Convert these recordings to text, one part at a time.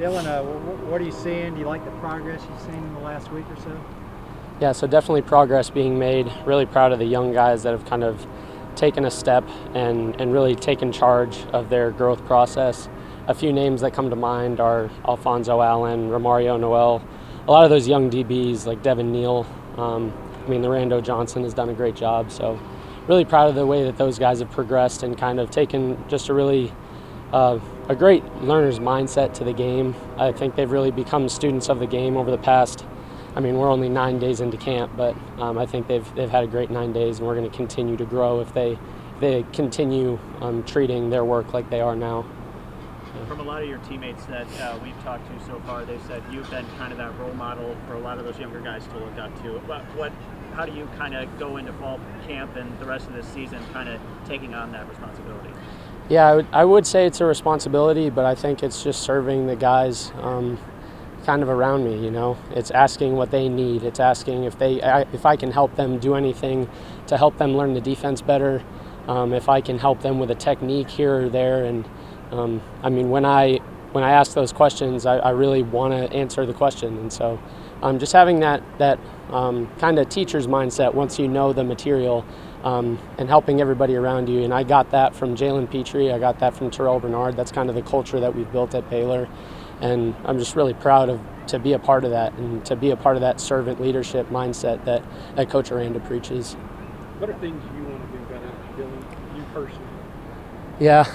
Dillon, what are you seeing? Do you like the progress you've seen in the last week or so? Yeah, so definitely progress being made. Really proud of the young guys that have kind of taken a step and really taken charge of their growth process. A few names that come to mind are Alfonso Allen, Romario Noel, a lot of those young DBs like Devin Neal. Lorando Johnson has done a great job. So really proud of the way that those guys have progressed and kind of taken just a really a great learner's mindset to the game. I think they've really become students of the game over the past. We're only 9 days into camp, but I think they've had a great 9 days, and we're going to continue to grow if they continue treating their work like they are now. From a lot of your teammates that we've talked to so far, they've said you've been kind of that role model for a lot of those younger guys to look up to. How do you kind of go into fall camp and the rest of this season kind of taking on that responsibility? Yeah, I would say it's a responsibility, but I think it's just serving the guys kind of around me. It's asking what they need. It's asking if I can help them do anything to help them learn the defense better. If I can help them with a technique here or there, and when I ask those questions, I really want to answer the question, and so just having that kind of teacher's mindset once you know the material. And helping everybody around you. And I got that from Jalen Petrie. I got that from Terrell Bernard. That's kind of the culture that we've built at Baylor. And I'm just really proud to be a part of that and to be a part of that servant leadership mindset that Coach Aranda preaches. What are things you want to do better, Dillon, you personally? Yeah,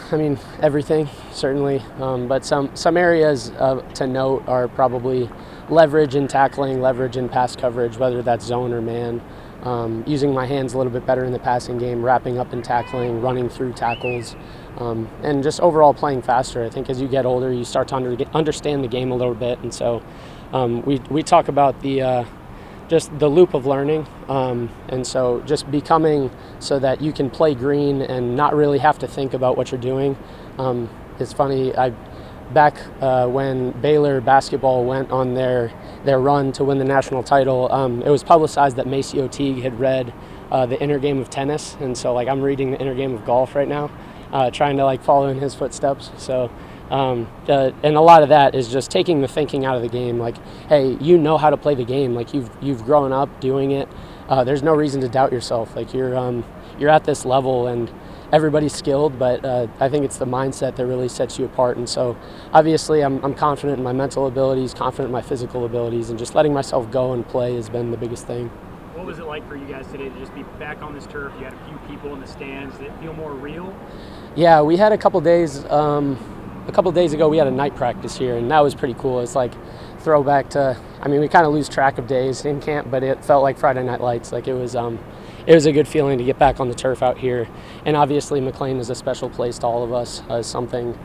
everything, certainly. But some areas to note are probably leverage in tackling, leverage in pass coverage, whether that's zone or man. Using my hands a little bit better in the passing game, wrapping up in tackling, running through tackles, and just overall playing faster. I think as you get older, you start to understand the game a little bit, and so we talk about just the loop of learning, and so just becoming so that you can play green and not really have to think about what you're doing. It's funny, back when Baylor basketball went on their run to win the national title, it was publicized that Maceo Teague had read the inner game of tennis, and so I'm reading the inner game of golf right now, trying to follow in his footsteps. So and a lot of that is just taking the thinking out of the game. Hey, you know how to play the game. You've grown up doing it. There's no reason to doubt yourself. You're at this level, and everybody's skilled, but I think it's the mindset that really sets you apart. And so obviously I'm confident in my mental abilities, confident in my physical abilities, and just letting myself go and play has been the biggest thing. What was it like for you guys today to just be back on this turf? You had a few people in the stands. Did it feel more real? Yeah, we had a couple days ago we had a night practice here, and that was pretty cool. It's throwback to, we kind of lose track of days in camp, but it felt like Friday Night Lights. It was a good feeling to get back on the turf out here. And obviously McLane is a special place to all of us. Something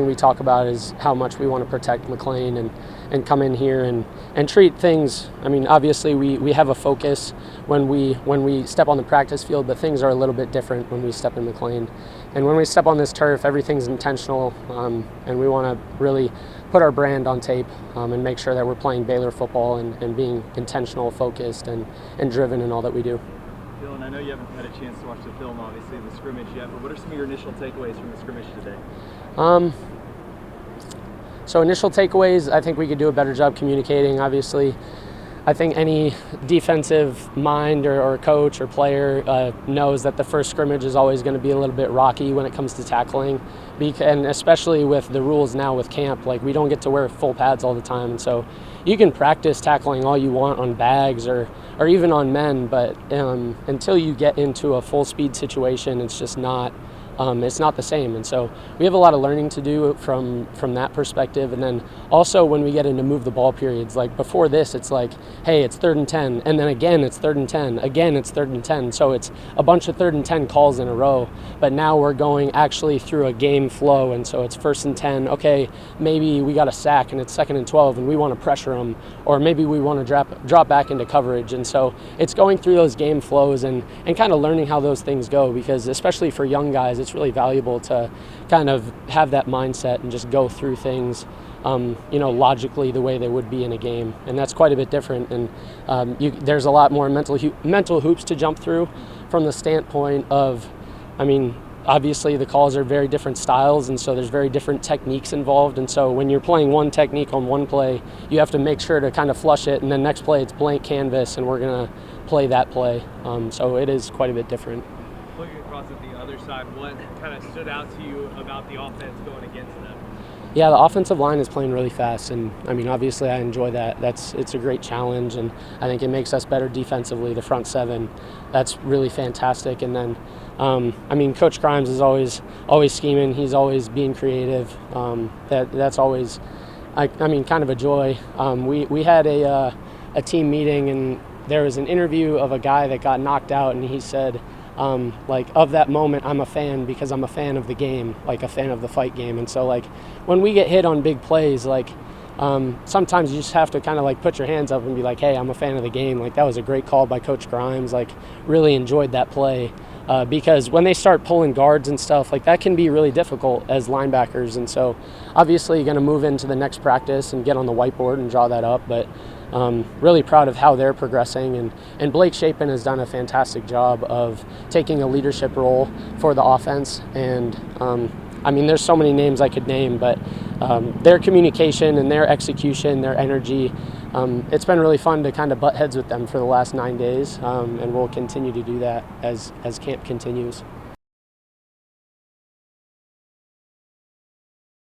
we talk about is how much we want to protect McLane and come in here and treat things. Obviously we have a focus when we step on the practice field, but things are a little bit different when we step in McLane. And when we step on this turf, everything's intentional, and we want to really put our brand on tape and make sure that we're playing Baylor football and being intentional, focused, and driven in all that we do. Dillon, I know you haven't had a chance to watch the film, obviously, the scrimmage yet, but what are some of your initial takeaways from the scrimmage today? So initial takeaways, I think we could do a better job communicating, obviously. I think any defensive mind or coach or player knows that the first scrimmage is always going to be a little bit rocky when it comes to tackling, and especially with the rules now with camp, we don't get to wear full pads all the time, and so you can practice tackling all you want on bags or even on men, but until you get into a full speed situation, it's just not. It's not the same, and so we have a lot of learning to do from that perspective. And then also when we get into move the ball periods, before this, it's hey, it's 3rd and 10, and then again it's 3rd and 10, again it's 3rd and 10. So it's a bunch of 3rd and 10 calls in a row. But now we're going actually through a game flow, and so it's 1st and 10. Okay, maybe we got a sack and it's 2nd and 12, and we want to pressure them, or maybe we want to drop back into coverage. And so it's going through those game flows and kind of learning how those things go, because especially for young guys, it's really valuable to kind of have that mindset and just go through things logically the way they would be in a game, and that's quite a bit different. And there's a lot more mental hoops to jump through from the standpoint of, obviously the calls are very different styles, and so there's very different techniques involved. And so when you're playing one technique on one play, you have to make sure to kind of flush it, and then next play it's blank canvas, and we're going to play that play. So it is quite a bit different. Looking across at the other side, what kind of stood out to you about the offense going against them? Yeah, the offensive line is playing really fast, and I mean, obviously I enjoy that. It's a great challenge, and I think it makes us better defensively. The front seven, that's really fantastic. And then, I mean, Coach Grimes is always scheming. He's always being creative. That's always, I mean, kind of a joy. We had a team meeting, and there was an interview of a guy that got knocked out, and he said, like, of that moment, I'm a fan because I'm a fan of the game, like a fan of the fight game. And so, like, when we get hit on big plays, like, sometimes you just have to kind of like put your hands up and be like, hey, I'm a fan of the game. Like, that was a great call by Coach Grimes. Like, really enjoyed that play because when they start pulling guards and stuff, like, that can be really difficult as linebackers. And so obviously you're going to move into the next practice and get on the whiteboard and draw that up. But really proud of how they're progressing, and Blake Shapen has done a fantastic job of taking a leadership role for the offense. And I mean, there's so many names I could name, but their communication and their execution, their energy, it's been really fun to kind of butt heads with them for the last 9 days, and we'll continue to do that as camp continues.